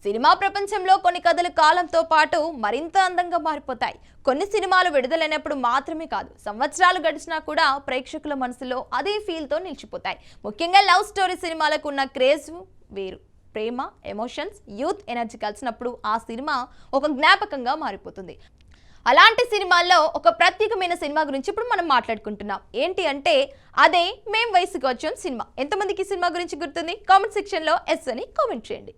Cinema ప్రపంచంలో కొన్ని కథలు కాలంతో పాటు మరింత అందంగా మారిపోతాయి. కొన్ని సినిమాలు విడుదలైనప్పుడు మాత్రమే కాదు, సంవత్సరాలు గడిచినా కూడా ప్రేక్షకుల మనసులో అదే ఫీల్ తో నిలిచిపోతాయి. ముఖ్యంగా లవ్ స్టోరీ సినిమాలకు ఉన్న క్రేజ్ వేరు. ప్రేమ, ఎమోషన్స్, యూత్ ఎనర్జీ కలిసినప్పుడు ఆ సినిమా ఒక జ్ఞాపకంగా మారిపోతుంది. అలాంటి సినిమాల్లో ఒక ప్రత్యేకమైన సినిమా గురించి ఇప్పుడు మనం మాట్లాడుకుంటున్నాం. ఏంటి అంటే అదే మేం వయసుకు వచ్చాం సినిమా. ఎంతమందికి ఈ సినిమా గురించి గుర్తుంది? కామెంట్ సెక్షన్ లో ఎస్ అని కామెంట్ చేయండి.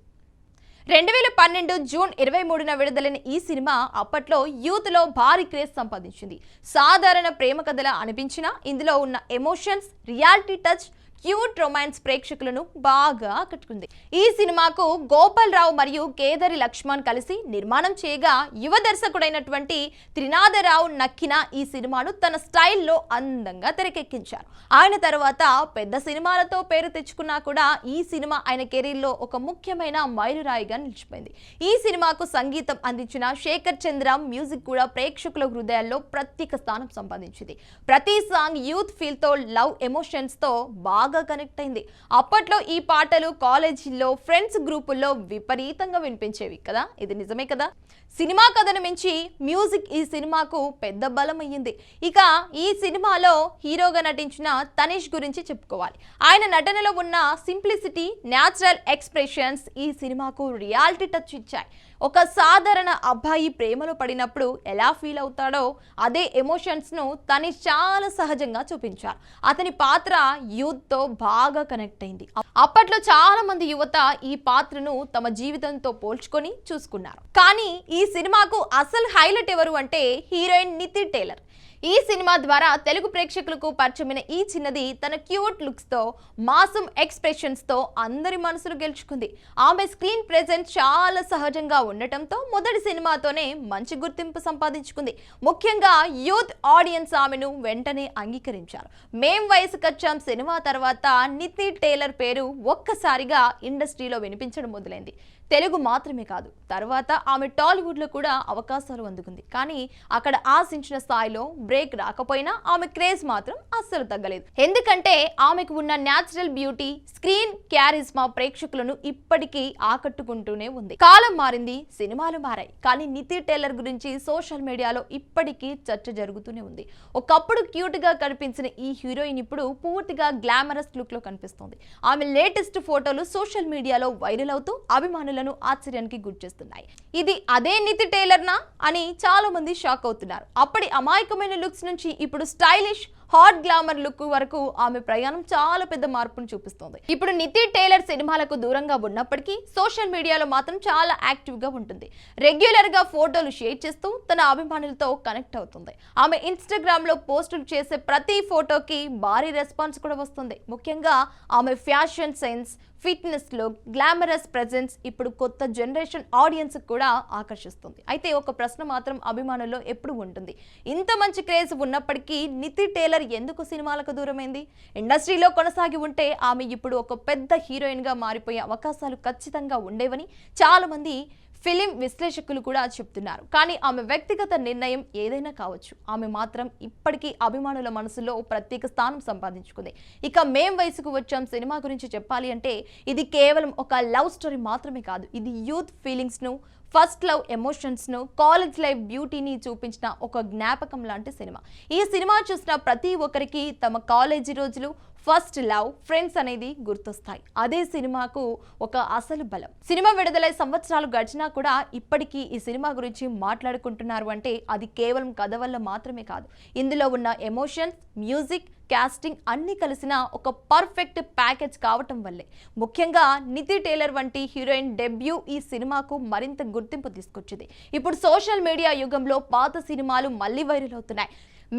2012 జూన్ 23న విడుదలైన ఈ సినిమా అప్పట్లో యూత్ లో భారీ క్రేజ్ సంపాదించింది. సాధారణ ప్రేమ కథలా అనిపించినా ఇందులో ఉన్న emotions, reality touch, cute romance ప్రేక్షకులను బాగా ఆకట్టుకుంది. ఈ సినిమాకు గోపాల్ రావు మరియు కేదరి లక్ష్మణ్ కలిసి నిర్మాణం చేయగా యువ దర్శకుడైనటువంటి త్రినాథరావు నక్కిన ఈ సినిమాను తన స్టైల్లో అందంగా తెరకెక్కించారు. ఆయన తర్వాత పెద్ద సినిమాలతో పేరు తెచ్చుకున్నా కూడా ఈ సినిమా ఆయన కెరీర్లో ఒక ముఖ్యమైన మైలురాయిగా నిలిచిపోయింది. ఈ సినిమాకు సంగీతం అందించిన శేఖర్ చంద్ర మ్యూజిక్ కూడా ప్రేక్షకుల హృదయాల్లో ప్రత్యేక స్థానం సంపాదించింది. ప్రతి సాంగ్ యూత్ ఫీల్ తో, లవ్ ఎమోషన్స్ తో బాగా కనెక్ట్ అయింది. అప్పట్లో ఈ పాటలు కాలేజీల్లో, ఫ్రెండ్స్ గ్రూపుల్లో విపరీతంగా వినిపించేవి కదా. ఇది నిజమే కదా. సినిమా కథను మించి మ్యూజిక్ ఈ సినిమాకు పెద్ద బలం అయ్యింది. ఇక ఈ సినిమాలో హీరోగా నటించిన తనీష్ గురించి చెప్పుకోవాలి. ఆయన నటనలో ఉన్న సింప్లిసిటీ, న్యాచురల్ ఎక్స్ప్రెషన్స్ ఈ సినిమాకు రియాలిటీ టచ్ ఇచ్చాయి. ఒక సాధారణ అబ్బాయి ప్రేమలో పడినప్పుడు ఎలా ఫీల్ అవుతాడో అదే ఎమోషన్స్ ను తనీష్ చాలా సహజంగా చూపించారు. అతని పాత్ర యూత్ తో బాగా కనెక్ట్ అయింది. అప్పట్లో చాలా మంది యువత ఈ పాత్రను తమ జీవితంతో పోల్చుకొని చూసుకున్నారు. కానీ ఈ సినిమాకు అసలు హైలైట్ ఎవరు అంటే హీరోయిన్ నితి టేలర్. ఈ సినిమా ద్వారా తెలుగు ప్రేక్షకులకు పరిచయమైన ఈ చిన్నది తన క్యూట్ లుక్స్ తో, మాసం ఎక్స్ప్రెషన్స్ తో అందరి మనసును గెలుచుకుంది. ఆమె స్క్రీన్ ప్రెజెన్స్ చాలా సహజంగా ఉండటంతో మొదటి సినిమాతోనే మంచి గుర్తింపు సంపాదించుకుంది. ముఖ్యంగా యూత్ ఆడియన్స్ ఆమెను వెంటనే అంగీకరించారు. మేం వయసుకొచ్చాం సినిమా తర్వాత నితి టేలర్ పేరు ఒక్కసారిగా ఇండస్ట్రీలో వినిపించడం మొదలైంది. తెలుగు మాత్రమే కాదు, తర్వాత ఆమె టాలీవుడ్ లో కూడా అవకాశాలు అందుకుంది. కానీ అక్కడ ఆశించిన స్థాయిలో బ్రేక్ రాకపోయినా ఆమె క్రేజ్ మాత్రం అస్సలు తగ్గలేదు. ఎందుకంటే ఆమెకు ఉన్న న్యాచురల్ బ్యూటీ, స్క్రీన్ క్యారిస్మా ప్రేక్షకులను ఇప్పటికీ ఆకట్టుకుంటూనే ఉంది. కాలం మారింది, సినిమాలు మారాయి, కానీ నితి టేలర్ గురించి సోషల్ మీడియాలో ఇప్పటికీ చర్చ జరుగుతూనే ఉంది. ఒకప్పుడు క్యూట్ గా కనిపించిన ఈ హీరోయిన్ ఇప్పుడు పూర్తిగా గ్లామరస్ లుక్ లో కనిపిస్తోంది. ఆమె లేటెస్ట్ ఫోటోలు సోషల్ మీడియాలో వైరల్ అవుతూ అభిమానులను ఆశ్చర్యానికి గురిచేస్తున్నాయి. ఇది అదే నితి టేలర్నా అని చాలా మంది షాక్ అవుతున్నారు. అప్పటి అమాయకమైన లుక్స్ నుంచి ఇప్పుడు స్టైలిష్, హాట్ గ్లామర్ లుక్ వరకు ఆమె ప్రయాణం చాలా పెద్ద మార్పును చూపిస్తోంది. ఇప్పుడు నితి టేలర్ సినిమాలకు దూరంగా ఉన్నప్పటికీ సోషల్ మీడియాలో మాత్రం చాలా యాక్టివ్ గా ఉంటుంది. రెగ్యులర్ గా ఫోటోలు షేర్ చేస్తూ తన అభిమానులతో కనెక్ట్ అవుతుంది. ఆమె ఇన్స్టాగ్రామ్ లో పోస్టులు చేసే ప్రతి ఫోటోకి భారీ రెస్పాన్స్ కూడా వస్తుంది. ముఖ్యంగా ఆమె fashion sense, fitness look, glamorous presence ఇప్పుడు కొత్త జనరేషన్ ఆడియన్స్ కూడా ఆకర్షిస్తుంది. అయితే ఒక ప్రశ్న మాత్రం అభిమానుల్లో ఎప్పుడు ఉంటుంది. ఇంత మంచి క్రేజ్ ఉన్నప్పటికీ నితి టేలర్ ఎందుకు సినిమాలకు దూరమైంది? ఇండస్ట్రీలో కొనసాగి ఉంటే ఆమె ఇప్పుడు ఒక పెద్ద హీరోయిన్ గా మారిపోయే అవకాశాలు ఖచ్చితంగా ఉండేవని చాలా మంది ఫిలిం విశ్లేషకులు కూడా చెప్తున్నారు. కానీ ఆమె వ్యక్తిగత నిర్ణయం ఏదైనా కావచ్చు, ఆమె మాత్రం ఇప్పటికీ అభిమానుల మనసులో ప్రత్యేక స్థానం సంపాదించుకుంది. ఇక మేం వయసుకు వచ్చాం సినిమా గురించి చెప్పాలి అంటే ఇది కేవలం ఒక లవ్ స్టోరీ మాత్రమే కాదు, ఇది యూత్ ఫీలింగ్స్ ను, ఫస్ట్ లవ్ ఎమోషన్స్ ను, కాలేజ్ లైఫ్ బ్యూటీని చూపించిన ఒక జ్ఞాపకం లాంటి సినిమా. ఈ సినిమా చూసిన ప్రతి ఒక్కరికి తమ కాలేజీ రోజులు, ఫస్ట్ లవ్, ఫ్రెండ్స్ అనేది గుర్తొస్తాయి. అదే సినిమాకు ఒక అసలు బలం. సినిమా విడుదలై సంవత్సరాలు గడిచినా కూడా ఇప్పటికీ ఈ సినిమా గురించి మాట్లాడుకుంటున్నారు అంటే అది కేవలం కథ వల్ల మాత్రమే కాదు, ఇందులో ఉన్న ఎమోషన్స్, మ్యూజిక్, కాస్టింగ్ అన్ని కలిసిన ఒక పర్ఫెక్ట్ ప్యాకేజ్ కావటం వల్లే. ముఖ్యంగా నితి టేలర్ వంటి హీరోయిన్ డెబ్యూ ఈ సినిమాకు మరింత గుర్తింపు తీసుకొచ్చింది. ఇప్పుడు సోషల్ మీడియా యుగంలో పాత సినిమాలు మళ్ళీ వైరల్ అవుతున్నాయి.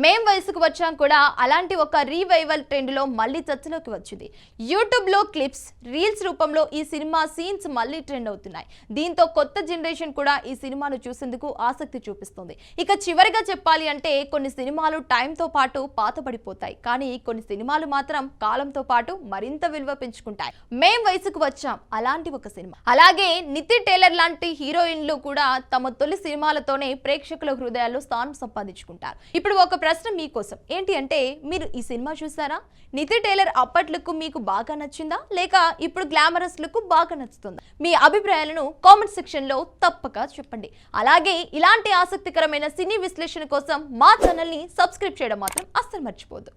మేం వయసుకు వచ్చాం కూడా అలాంటి ఒక రీవైవల్ ట్రెండ్ లో మళ్ళీ చర్చలోకి వచ్చింది. యూట్యూబ్ లో క్లిప్స్, రీల్స్ రూపంలో ఈ సినిమా సీన్స్ మళ్ళీ ట్రెండ్ అవుతున్నాయి. దీంతో కొత్త జనరేషన్ కూడా ఈ సినిమాను చూసేందుకు ఆసక్తి చూపిస్తుంది. ఇక చివరిగా చెప్పాలి అంటే కొన్ని సినిమాలు టైంతో పాటు పాతబడిపోతాయి, కానీ కొన్ని సినిమాలు మాత్రం కాలంతో పాటు మరింత విలువ పెంచుకుంటాయి. మేం వయసుకు వచ్చాం అలాంటి ఒక సినిమా. అలాగే నితి టేలర్ లాంటి హీరోయిన్లు కూడా తమ తొలి సినిమాలతోనే ప్రేక్షకుల హృదయాల్లో స్థానం సంపాదించుకుంటారు. ఇప్పుడు ఒక ప్రశ్న మీకోసం ఏంటి అంటే, మీరు ఈ సినిమా చూసారా? నితి టేలర్ అప్పటి లుక్ మీకు బాగా నచ్చిందా, లేక ఇప్పుడు గ్లామరస్ లుక్ బాగా నచ్చుతుందా? మీ అభిప్రాయాలను కామెంట్ సెక్షన్ లో తప్పక చెప్పండి. అలాగే ఇలాంటి ఆసక్తికరమైన సినీ విశ్లేషణ కోసం మా ఛానల్ ని సబ్స్క్రైబ్ చేయడం మాత్రం అస్సలు మర్చిపోవద్దు.